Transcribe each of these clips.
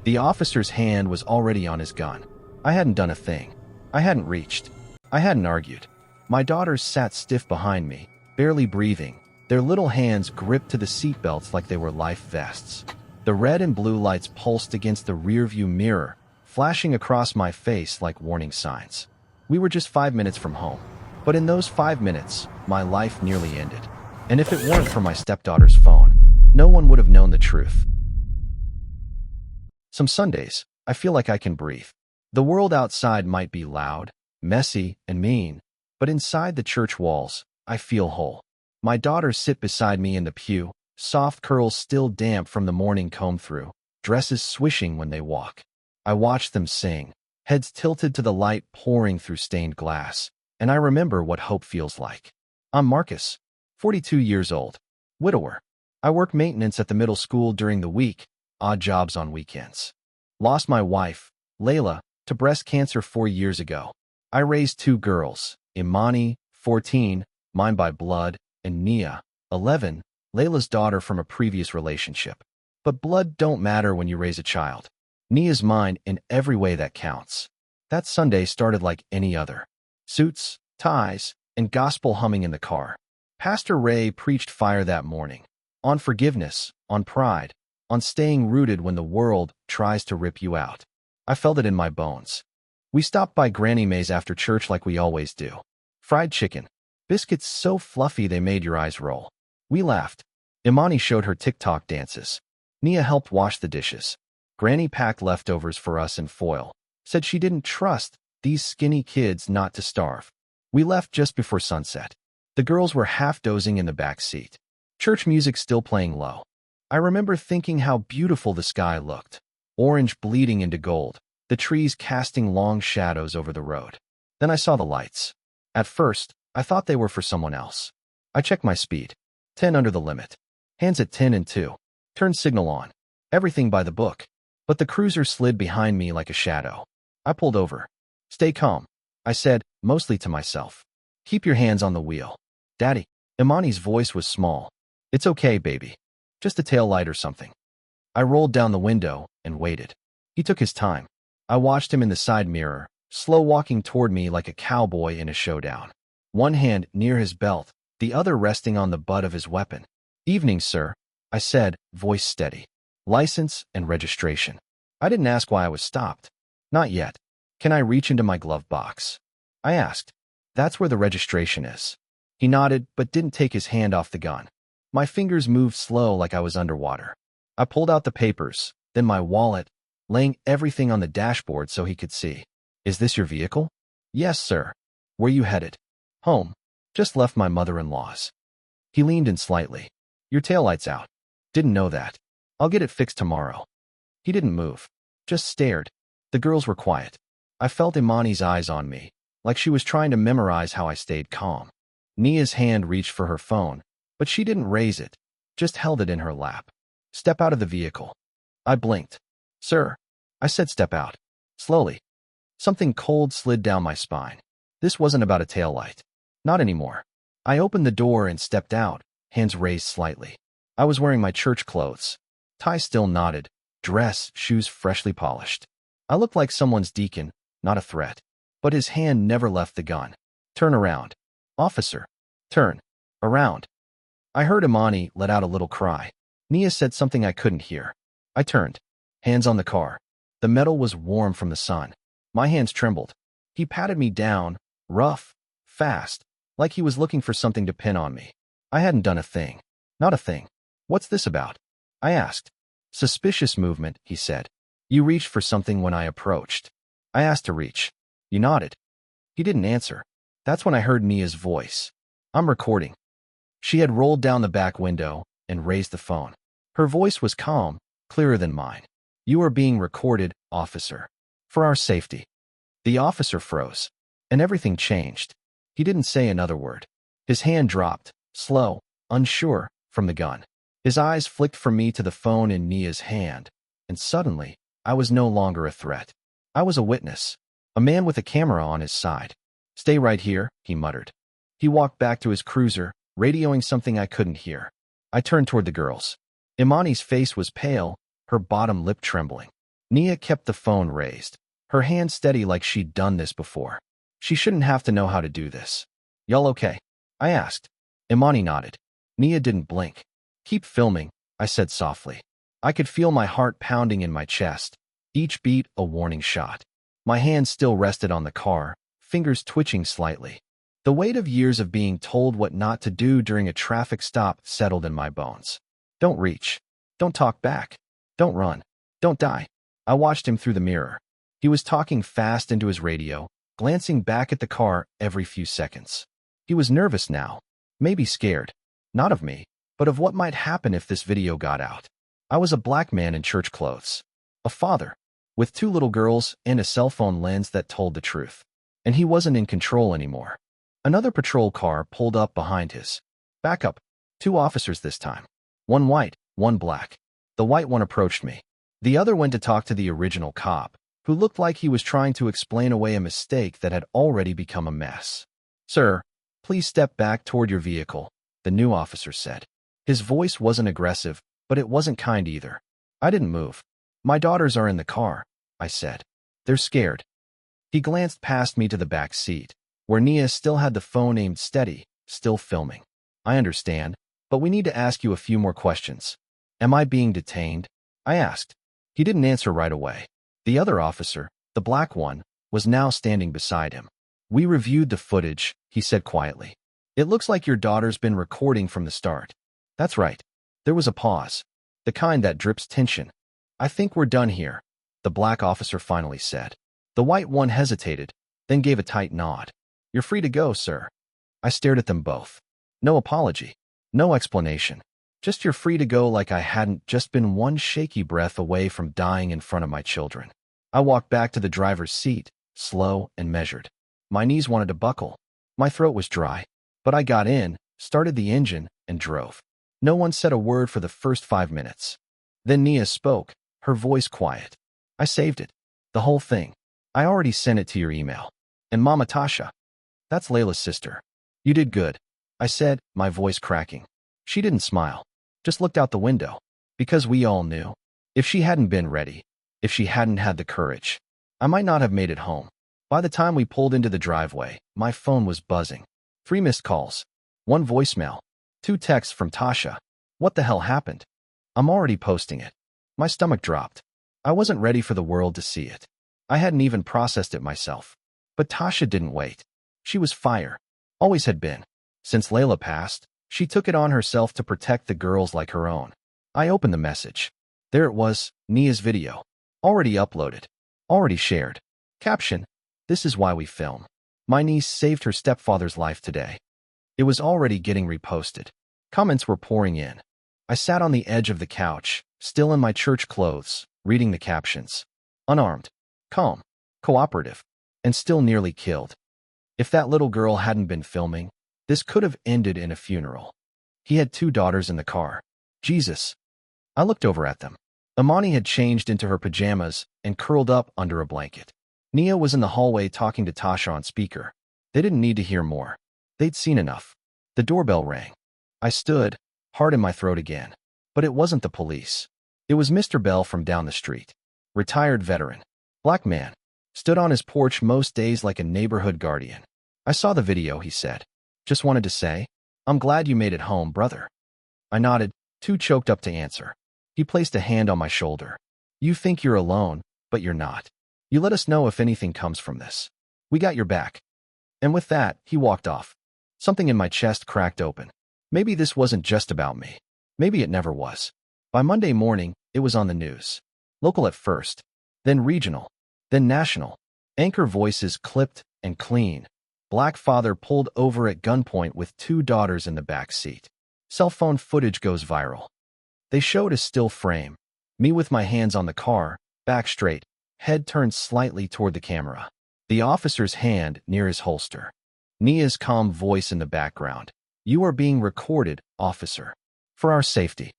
The officer's hand was already on his gun. I hadn't done a thing. I hadn't reached. I hadn't argued. My daughters sat stiff behind me, barely breathing, their little hands gripped to the seatbelts like they were life vests. The red and blue lights pulsed against the rearview mirror, flashing across my face like warning signs. We were just 5 minutes from home, but in those 5 minutes, my life nearly ended. And if it weren't for my stepdaughter's phone, no one would have known the truth. Some Sundays, I feel like I can breathe. The world outside might be loud, messy, and mean, but inside the church walls, I feel whole. My daughters sit beside me in the pew, soft curls still damp from the morning comb-through, dresses swishing when they walk. I watch them sing, heads tilted to the light pouring through stained glass, and I remember what hope feels like. I'm Marcus, 42 years old, widower. I work maintenance at the middle school during the week, odd jobs on weekends. Lost my wife, Layla, to breast cancer 4 years ago. I raised 2 girls, Imani, 14, mine by blood, and Nia, 11, Layla's daughter from a previous relationship. But blood don't matter when you raise a child. Nia's mine in every way that counts. That Sunday started like any other. Suits, ties, and gospel humming in the car. Pastor Ray preached fire that morning. On forgiveness, on pride, on staying rooted when the world tries to rip you out. I felt it in my bones. We stopped by Granny Mae's after church like we always do. Fried chicken. Biscuits so fluffy they made your eyes roll. We laughed. Imani showed her TikTok dances. Nia helped wash the dishes. Granny packed leftovers for us in foil. Said she didn't trust these skinny kids not to starve. We left just before sunset. The girls were half dozing in the back seat. Church music still playing low. I remember thinking how beautiful the sky looked. Orange bleeding into gold, the trees casting long shadows over the road. Then I saw the lights. At first, I thought they were for someone else. I checked my speed. 10 under the limit. Hands at 10 and 2. Turn signal on. Everything by the book. But the cruiser slid behind me like a shadow. I pulled over. Stay calm, I said, mostly to myself. Keep your hands on the wheel. Daddy. Imani's voice was small. It's okay, baby. Just a tail light or something. I rolled down the window and waited. He took his time. I watched him in the side mirror, slow walking toward me like a cowboy in a showdown. One hand near his belt, the other resting on the butt of his weapon. Evening, sir, I said, voice steady. License and registration. I didn't ask why I was stopped. Not yet. Can I reach into my glove box? I asked. That's where the registration is. He nodded, but didn't take his hand off the gun. My fingers moved slow like I was underwater. I pulled out the papers, then my wallet, laying everything on the dashboard so he could see. Is this your vehicle? Yes, sir. Where you headed? Home. Just left my mother-in-law's. He leaned in slightly. Your taillight's out. Didn't know that. I'll get it fixed tomorrow. He didn't move. Just stared. The girls were quiet. I felt Imani's eyes on me, like she was trying to memorize how I stayed calm. Nia's hand reached for her phone, but she didn't raise it, just held it in her lap. Step out of the vehicle. I blinked. Sir. I said step out. Slowly. Something cold slid down my spine. This wasn't about a taillight. Not anymore. I opened the door and stepped out, hands raised slightly. I was wearing my church clothes. Tie still knotted, dress, shoes freshly polished. I looked like someone's deacon, not a threat. But his hand never left the gun. Turn around. Officer. Turn. Around. I heard Imani let out a little cry. Nia said something I couldn't hear. I turned. Hands on the car. The metal was warm from the sun. My hands trembled. He patted me down, rough, fast, like he was looking for something to pin on me. I hadn't done a thing. Not a thing. What's this about? I asked. Suspicious movement, he said. You reached for something when I approached. I asked to reach. You nodded. He didn't answer. That's when I heard Nia's voice. I'm recording. She had rolled down the back window and raised the phone. Her voice was calm, clearer than mine. You are being recorded, officer. For our safety. The officer froze. And everything changed. He didn't say another word. His hand dropped, slow, unsure, from the gun. His eyes flicked from me to the phone in Nia's hand. And suddenly, I was no longer a threat. I was a witness. A man with a camera on his side. Stay right here, he muttered. He walked back to his cruiser, radioing something I couldn't hear. I turned toward the girls. Imani's face was pale, her bottom lip trembling. Nia kept the phone raised, her hand steady like she'd done this before. She shouldn't have to know how to do this. "Y'all okay?" I asked. Imani nodded. Nia didn't blink. "Keep filming," I said softly. I could feel my heart pounding in my chest, each beat a warning shot. My hand still rested on the car, fingers twitching slightly. The weight of years of being told what not to do during a traffic stop settled in my bones. "Don't reach. Don't talk back. Don't run. Don't die." I watched him through the mirror. He was talking fast into his radio, glancing back at the car every few seconds. He was nervous now, maybe scared. Not of me, but of what might happen if this video got out. I was a black man in church clothes. A father, with 2 little girls and a cell phone lens that told the truth. And he wasn't in control anymore. Another patrol car pulled up behind his. "Back up." 2 officers this time. 1 white, 1 black. The white one approached me. The other went to talk to the original cop, who looked like he was trying to explain away a mistake that had already become a mess. "Sir, please step back toward your vehicle," the new officer said. His voice wasn't aggressive, but it wasn't kind either. I didn't move. "My daughters are in the car," I said. "They're scared." He glanced past me to the back seat, where Nia still had the phone aimed steady, still filming. "I understand, but we need to ask you a few more questions." "Am I being detained?" I asked. He didn't answer right away. The other officer, the black one, was now standing beside him. "We reviewed the footage," he said quietly. "It looks like your daughter's been recording from the start." "That's right." There was a pause, the kind that drips tension. "I think we're done here," the black officer finally said. The white one hesitated, then gave a tight nod. "You're free to go, sir." I stared at them both. No apology, no explanation. Just "you're free to go," like I hadn't just been one shaky breath away from dying in front of my children. I walked back to the driver's seat, slow and measured. My knees wanted to buckle. My throat was dry. But I got in, started the engine, and drove. No one said a word for the first 5 minutes. Then Nia spoke, her voice quiet. "I saved it. The whole thing. I already sent it to your email. And Mama Tasha. That's Layla's sister. You did good," I said, my voice cracking. She didn't smile. Just looked out the window. Because we all knew. If she hadn't been ready, if she hadn't had the courage, I might not have made it home. By the time we pulled into the driveway, my phone was buzzing. 3 missed calls. 1 voicemail. 2 texts from Tasha. What the hell happened? I'm already posting it. My stomach dropped. I wasn't ready for the world to see it. I hadn't even processed it myself. But Tasha didn't wait. She was fire. Always had been. Since Layla passed, she took it on herself to protect the girls like her own. I opened the message. There it was, Nia's video. Already uploaded. Already shared. Caption: "This is why we film. My niece saved her stepfather's life today." It was already getting reposted. Comments were pouring in. I sat on the edge of the couch, still in my church clothes, reading the captions. Unarmed, calm, cooperative, and still nearly killed. If that little girl hadn't been filming, this could have ended in a funeral. He had 2 daughters in the car. Jesus. I looked over at them. Imani had changed into her pajamas and curled up under a blanket. Nia was in the hallway talking to Tasha on speaker. They didn't need to hear more. They'd seen enough. The doorbell rang. I stood, heart in my throat again. But it wasn't the police. It was Mr. Bell from down the street. Retired veteran. Black man. Stood on his porch most days like a neighborhood guardian. "I saw the video," he said. "Just wanted to say, I'm glad you made it home, brother." I nodded, too choked up to answer. He placed a hand on my shoulder. "You think you're alone, but you're not. You let us know if anything comes from this. We got your back." And with that, he walked off. Something in my chest cracked open. Maybe this wasn't just about me. Maybe it never was. By Monday morning, it was on the news. Local at first, then regional, then national. Anchor voices clipped and clean. Black father pulled over at gunpoint with 2 daughters in the back seat. Cell phone footage goes viral. They showed a still frame. Me with my hands on the car, back straight, head turned slightly toward the camera. The officer's hand near his holster. Nia's calm voice in the background. "You are being recorded, officer. For our safety."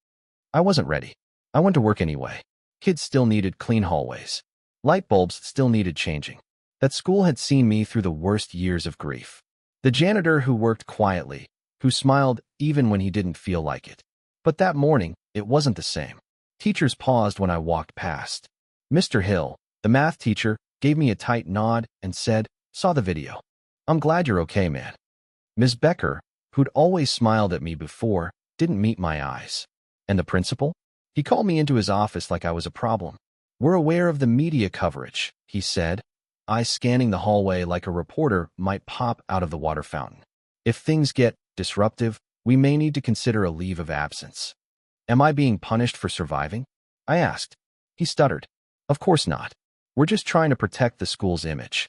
I wasn't ready. I went to work anyway. Kids still needed clean hallways. Light bulbs still needed changing. That school had seen me through the worst years of grief. The janitor who worked quietly, who smiled even when he didn't feel like it. But that morning, it wasn't the same. Teachers paused when I walked past. Mr. Hill, the math teacher, gave me a tight nod and said, "Saw the video. I'm glad you're okay, man." Ms. Becker, who'd always smiled at me before, didn't meet my eyes. And the principal? He called me into his office like I was a problem. "We're aware of the media coverage," he said, eyes scanning the hallway like a reporter might pop out of the water fountain. "If things get disruptive, we may need to consider a leave of absence." "Am I being punished for surviving?" I asked. He stuttered. "Of course not. We're just trying to protect the school's image."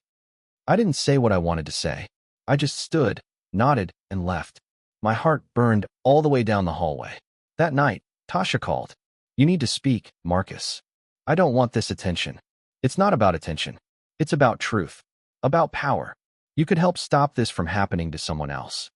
I didn't say what I wanted to say. I just stood, nodded, and left. My heart burned all the way down the hallway. That night, Tasha called. "You need to speak, Marcus. I don't want this attention." "It's not about attention. It's about truth. About power. You could help stop this from happening to someone else."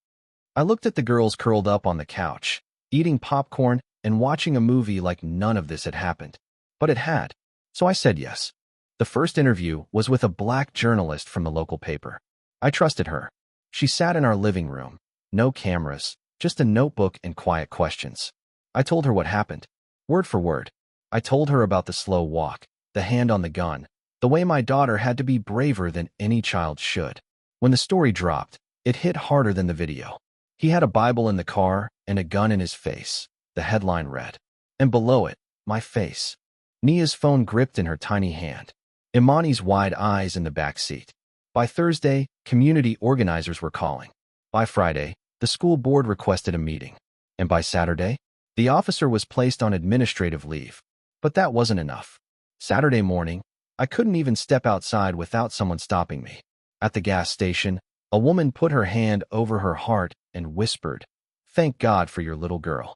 I looked at the girls curled up on the couch, eating popcorn and watching a movie like none of this had happened. But it had. So I said yes. The first interview was with a black journalist from the local paper. I trusted her. She sat in our living room. No cameras, just a notebook and quiet questions. I told her what happened, word for word. I told her about the slow walk, the hand on the gun, the way my daughter had to be braver than any child should. When the story dropped, it hit harder than the video. He had a Bible in the car and a gun in his face, the headline read. And below it, my face. Nia's phone gripped in her tiny hand. Imani's wide eyes in the back seat. By Thursday, community organizers were calling. By Friday, the school board requested a meeting. And by Saturday, the officer was placed on administrative leave. But that wasn't enough. Saturday morning, I couldn't even step outside without someone stopping me. At the gas station, a woman put her hand over her heart and whispered, "Thank God for your little girl."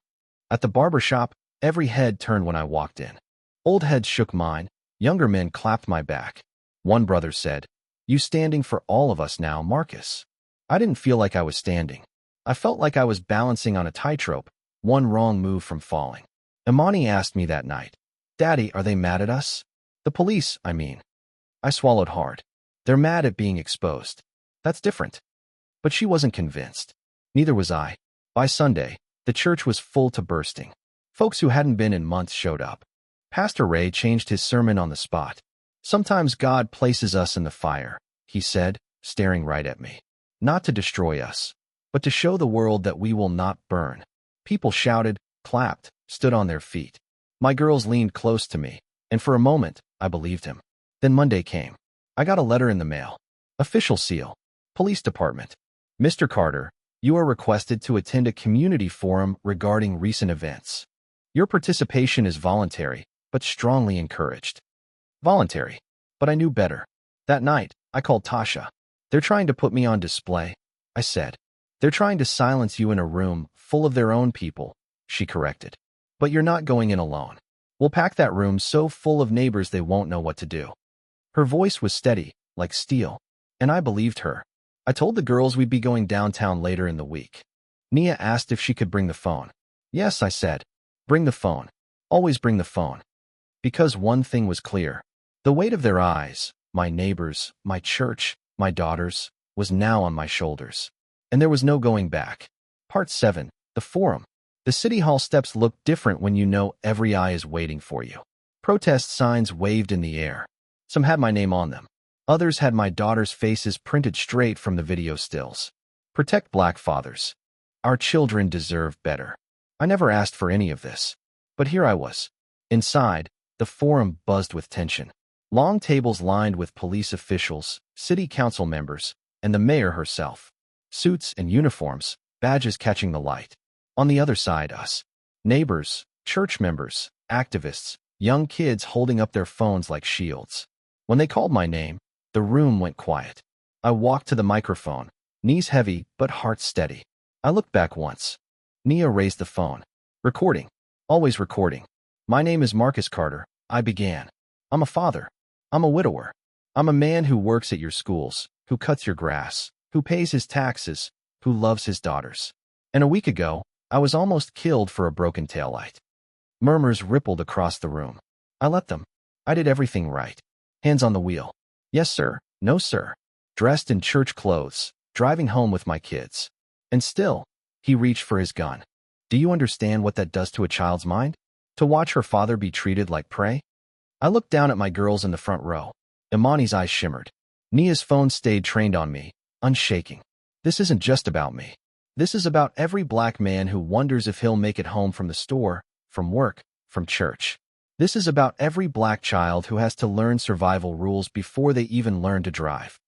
At the barber shop, every head turned when I walked in. Old heads shook mine, younger men clapped my back. One brother said, "You standing for all of us now, Marcus." I didn't feel like I was standing. I felt like I was balancing on a tightrope, one wrong move from falling. Imani asked me that night, "Daddy, are they mad at us?" "The police, I mean." I swallowed hard. "They're mad at being exposed. That's different." But she wasn't convinced. Neither was I. By Sunday, the church was full to bursting. Folks who hadn't been in months showed up. Pastor Ray changed his sermon on the spot. "Sometimes God places us in the fire," he said, staring right at me. "Not to destroy us, but to show the world that we will not burn." People shouted, clapped, stood on their feet. My girls leaned close to me, and for a moment, I believed him. Then Monday came. I got a letter in the mail. Official seal. Police Department. "Mr. Carter, you are requested to attend a community forum regarding recent events. Your participation is voluntary, but strongly encouraged." Voluntary. But I knew better. That night, I called Tasha. "They're trying to put me on display," I said. "They're trying to silence you in a room full of their own people," she corrected. "But you're not going in alone. We'll pack that room so full of neighbors they won't know what to do." Her voice was steady, like steel, and I believed her. I told the girls we'd be going downtown later in the week. Nia asked if she could bring the phone. "Yes," I said. "Bring the phone. Always bring the phone." Because one thing was clear. The weight of their eyes, my neighbors, my church, my daughters, was now on my shoulders. And there was no going back. Part 7. The Forum. The City Hall steps look different when you know every eye is waiting for you. Protest signs waved in the air. Some had my name on them. Others had my daughters' faces printed straight from the video stills. "Protect Black fathers. Our children deserve better." I never asked for any of this. But here I was. Inside, the forum buzzed with tension. Long tables lined with police officials, city council members, and the mayor herself. Suits and uniforms, badges catching the light. On the other side, us. Neighbors, church members, activists, young kids holding up their phones like shields. When they called my name, the room went quiet. I walked to the microphone, knees heavy but heart steady. I looked back once. Nia raised the phone. "Recording. Always recording. My name is Marcus Carter," I began. "I'm a father. I'm a widower. I'm a man who works at your schools, who cuts your grass, who pays his taxes, who loves his daughters. And a week ago, I was almost killed for a broken taillight." Murmurs rippled across the room. I let them. I did everything right. Hands on the wheel. Yes, sir. No, sir. Dressed in church clothes, driving home with my kids. And still, he reached for his gun. Do you understand what that does to a child's mind? To watch her father be treated like prey? I looked down at my girls in the front row. Imani's eyes shimmered. Nia's phone stayed trained on me, unshaking. This isn't just about me. This is about every black man who wonders if he'll make it home from the store, from work, from church. This is about every black child who has to learn survival rules before they even learn to drive.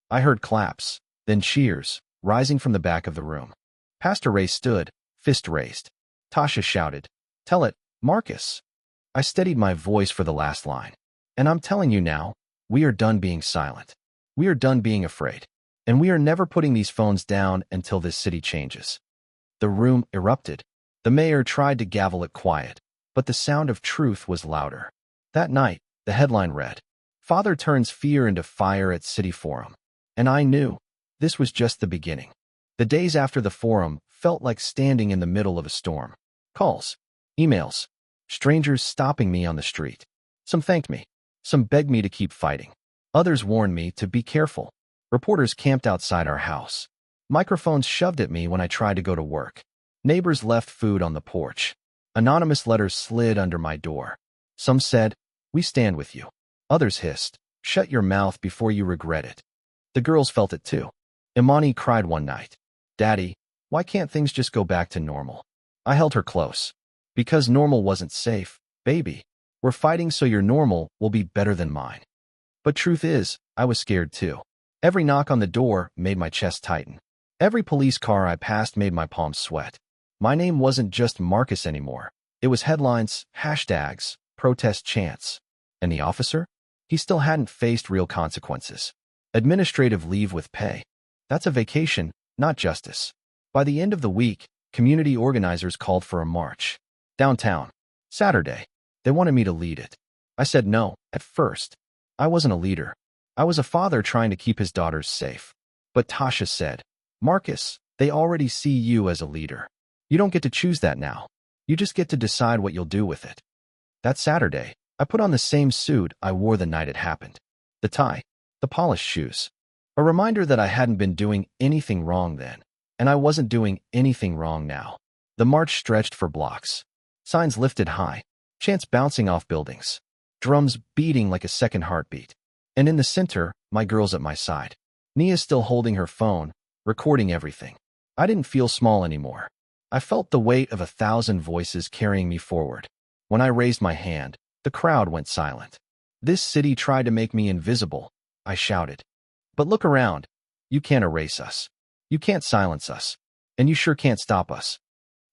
I heard claps, then cheers, rising from the back of the room. Pastor Ray stood, fist raised. Tasha shouted, "Tell it, Marcus." I steadied my voice for the last line. "And I'm telling you now, we are done being silent. We are done being afraid. And we are never putting these phones down until this city changes." The room erupted. The mayor tried to gavel it quiet, but the sound of truth was louder. That night, the headline read, "Father turns fear into fire at City Forum." And I knew this was just the beginning. The days after the forum felt like standing in the middle of a storm. Calls, emails, strangers stopping me on the street. Some thanked me. Some begged me to keep fighting. Others warned me to be careful. Reporters camped outside our house. Microphones shoved at me when I tried to go to work. Neighbors left food on the porch. Anonymous letters slid under my door. Some said, "We stand with you." Others hissed, "Shut your mouth before you regret it." The girls felt it too. Imani cried one night, "Daddy, why can't things just go back to normal?" I held her close. "Because normal wasn't safe, baby. We're fighting so your normal will be better than mine." But truth is, I was scared too. Every knock on the door made my chest tighten. Every police car I passed made my palms sweat. My name wasn't just Marcus anymore. It was headlines, hashtags, protest chants. And the officer? He still hadn't faced real consequences. Administrative leave with pay. That's a vacation, not justice. By the end of the week, community organizers called for a march. Downtown. Saturday. They wanted me to lead it. I said no, at first. I wasn't a leader. I was a father trying to keep his daughters safe. But Tasha said, "Marcus, they already see you as a leader. You don't get to choose that now. You just get to decide what you'll do with it." That Saturday, I put on the same suit I wore the night it happened. The tie, the polished shoes. A reminder that I hadn't been doing anything wrong then, and I wasn't doing anything wrong now. The march stretched for blocks. Signs lifted high, chants bouncing off buildings, drums beating like a second heartbeat. And in the center, my girls at my side. Nia still holding her phone, recording everything. I didn't feel small anymore. I felt the weight of 1,000 voices carrying me forward. When I raised my hand, the crowd went silent. "This city tried to make me invisible," I shouted. "But look around. You can't erase us. You can't silence us. And you sure can't stop us."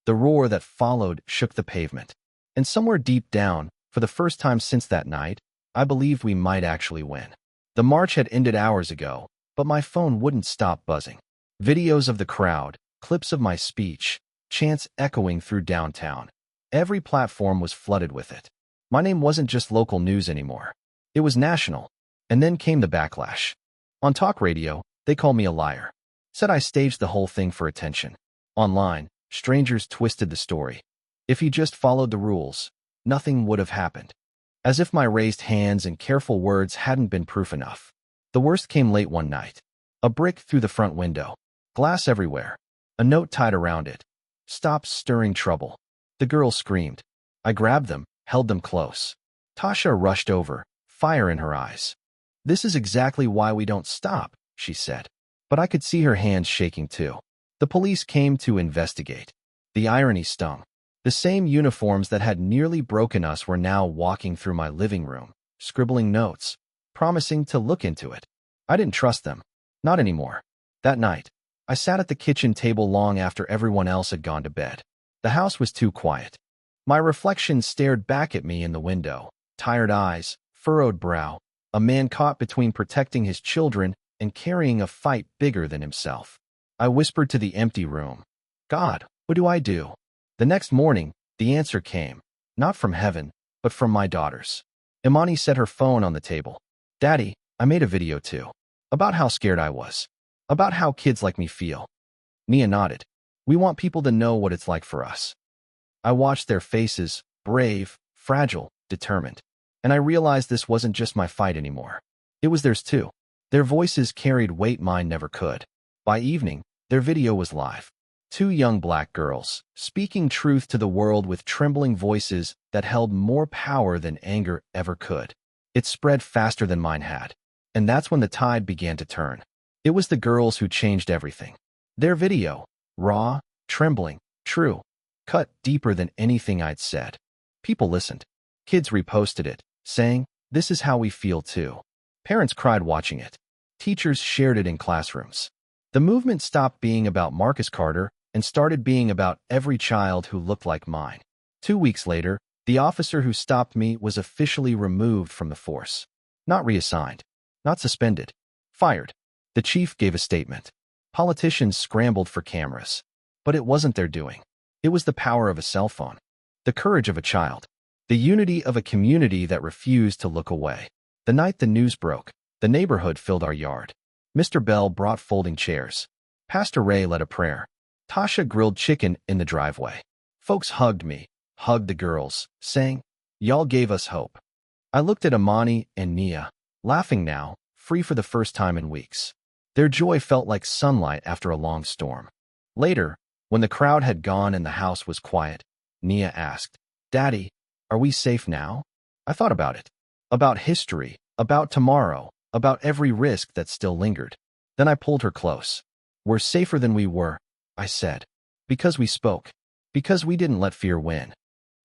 The roar that followed shook the pavement. And somewhere deep down, for the first time since that night, I believed we might actually win. The march had ended hours ago, but my phone wouldn't stop buzzing. Videos of the crowd, clips of my speech, chants echoing through downtown. Every platform was flooded with it. My name wasn't just local news anymore. It was national. And then came the backlash. On talk radio, they called me a liar. Said I staged the whole thing for attention. Online, strangers twisted the story. If he just followed the rules, nothing would have happened. As if my raised hands and careful words hadn't been proof enough. The worst came late one night. A brick through the front window. Glass everywhere. A note tied around it. "Stop stirring trouble." The girls screamed. I grabbed them, held them close. Tasha rushed over, fire in her eyes. "This is exactly why we don't stop," she said. But I could see her hands shaking too. The police came to investigate. The irony stung. The same uniforms that had nearly broken us were now walking through my living room, scribbling notes, promising to look into it. I didn't trust them. Not anymore. That night, I sat at the kitchen table long after everyone else had gone to bed. The house was too quiet. My reflection stared back at me in the window. Tired eyes, furrowed brow, a man caught between protecting his children and carrying a fight bigger than himself. I whispered to the empty room, "God, what do I do?" The next morning, the answer came, not from heaven, but from my daughters. Imani set her phone on the table. "Daddy, I made a video too. About how scared I was. About how kids like me feel." Nia nodded. "We want people to know what it's like for us." I watched their faces, brave, fragile, determined. And I realized this wasn't just my fight anymore. It was theirs too. Their voices carried weight mine never could. By evening, their video was live. Two young black girls, speaking truth to the world with trembling voices that held more power than anger ever could. It spread faster than mine had. And that's when the tide began to turn. It was the girls who changed everything. Their video, raw, trembling, true, cut deeper than anything I'd said. People listened. Kids reposted it, saying, "This is how we feel too." Parents cried watching it. Teachers shared it in classrooms. The movement stopped being about Marcus Carter and started being about every child who looked like mine. 2 weeks later, the officer who stopped me was officially removed from the force. Not reassigned. Not suspended. Fired. The chief gave a statement. Politicians scrambled for cameras. But it wasn't their doing. It was the power of a cell phone. The courage of a child. The unity of a community that refused to look away. The night the news broke, the neighborhood filled our yard. Mr. Bell brought folding chairs. Pastor Ray led a prayer. Tasha grilled chicken in the driveway. Folks hugged me, hugged the girls, saying, "Y'all gave us hope." I looked at Amani and Nia, laughing now, free for the first time in weeks. Their joy felt like sunlight after a long storm. Later, when the crowd had gone and the house was quiet, Nia asked, "Daddy, are we safe now?" I thought about it. About history, about tomorrow, about every risk that still lingered. Then I pulled her close. "We're safer than we were," I said. "Because we spoke. Because we didn't let fear win."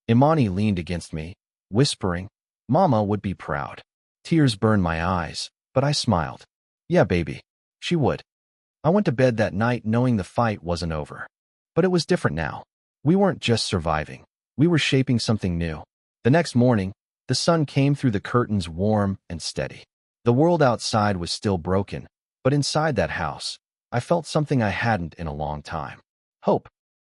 Imani leaned against me, whispering, "Mama would be proud." Tears burned my eyes, but I smiled. "Yeah, baby." She would. I went to bed that night knowing the fight wasn't over. But it was different now. We weren't just surviving. We were shaping something new. The next morning, the sun came through the curtains warm and steady. The world outside was still broken, but inside that house, I felt something I hadn't in a long time. Hope.